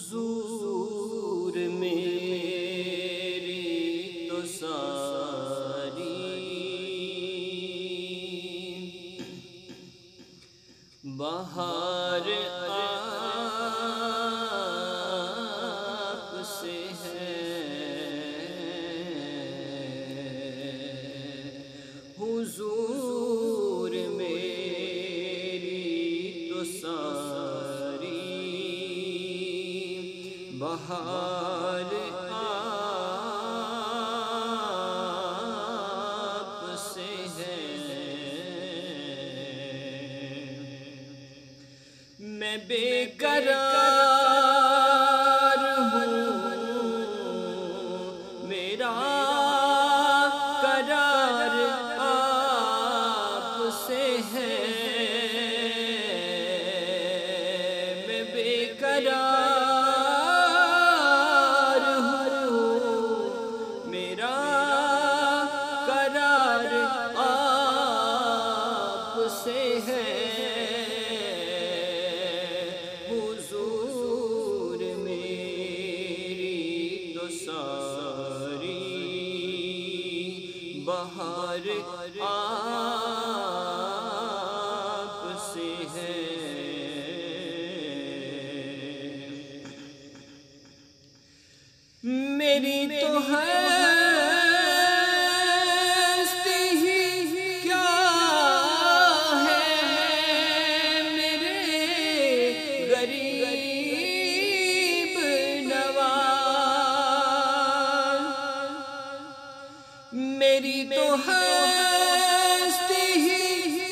حضور میری تو ساری بہار آپ سے ہے، حضور میری تو ساری بہار آپ سے ہے۔ میں بے قرار ہوں، میرا قرار آپ سے ہے، میں بے قرار ہوں، میرا قرار آپ سے ہے، حضور میری تو ساری بہار آپ سے ہے۔ میری تو ہستی ہی کیا ہے، میرے غریب نواز، میری تو ہستی ہی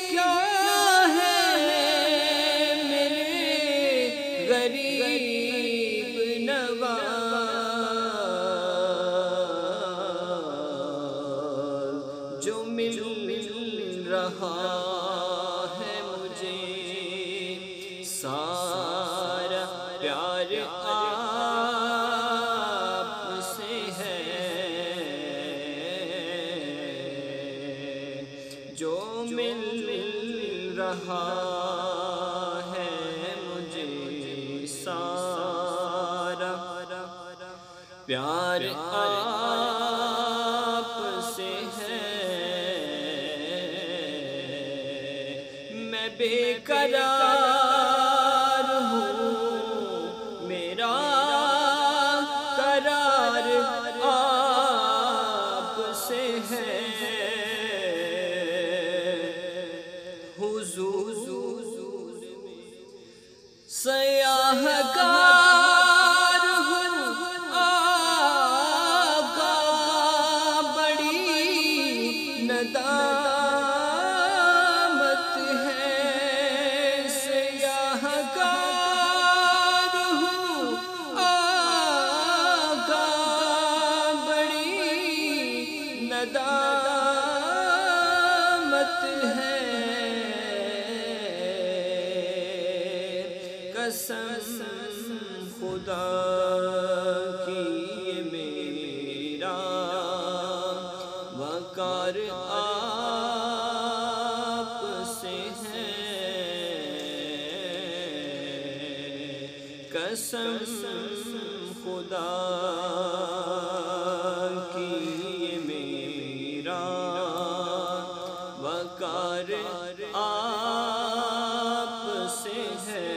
کیا ہے، میرے غریب نواز، جو مل رہا ہے مجھے سارا پیار آپ سے ہے، جو مل رہا ہے مجھے سارا پیار آپ سے ہے، میں بے قرار ہوں، میرا قرار آپ سے ہے، حضور سیاہ گار ہوں آقا، بڑی ندامت ہے، سیاہ گار ہوں آقا، بڑی ندامت ہے، قسم خدا کی یہ میرا وقار آپ سے ہے، قسم خدا کی یہ میرا وقار آپ سے ہے،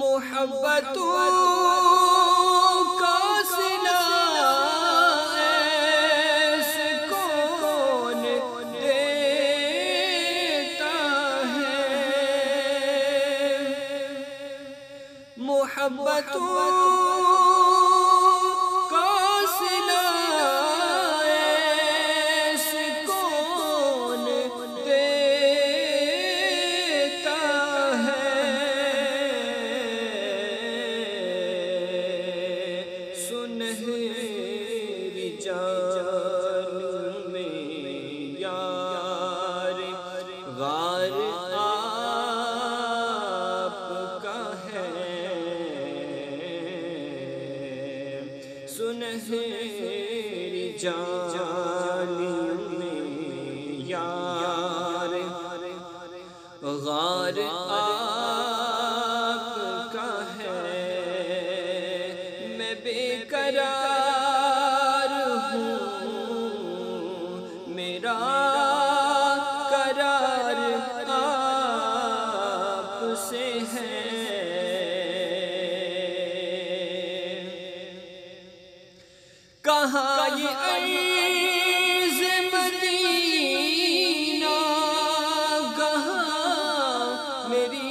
محبتوں کا سلا ایسے کون دیتا ہے، محبتوں کا سلا ایسے کون دیتا ہے، سنہری جان میں یار غار آپ کا ہے، سنہری جان میں یار غار قرار ہوں، میرا قرار آپ سے ہے۔ کہاں یہ عرض مدینہ، کہاں میری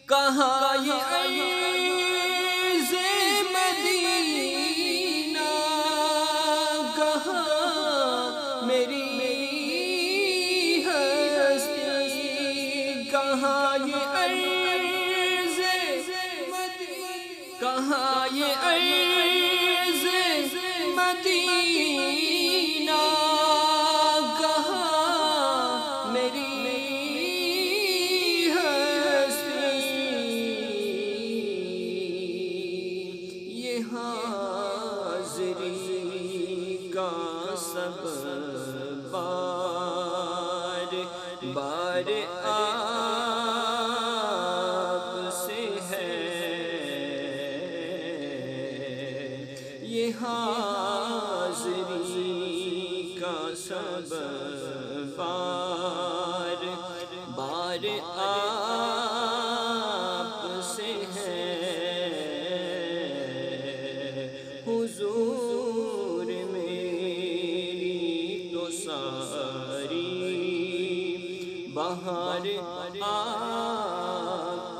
کہاں یہ عرض مدینہ، کہاں میری ہستی، کہاں یہ عرض مدینہ، کہاں یہ عرض مدینہ، کہاں میری حاضری کا سب بار بار آپ سے ہے، یہ حاضری کا سب بار بار آپ سے ہے۔ حضور میری تو ساری بہار آپ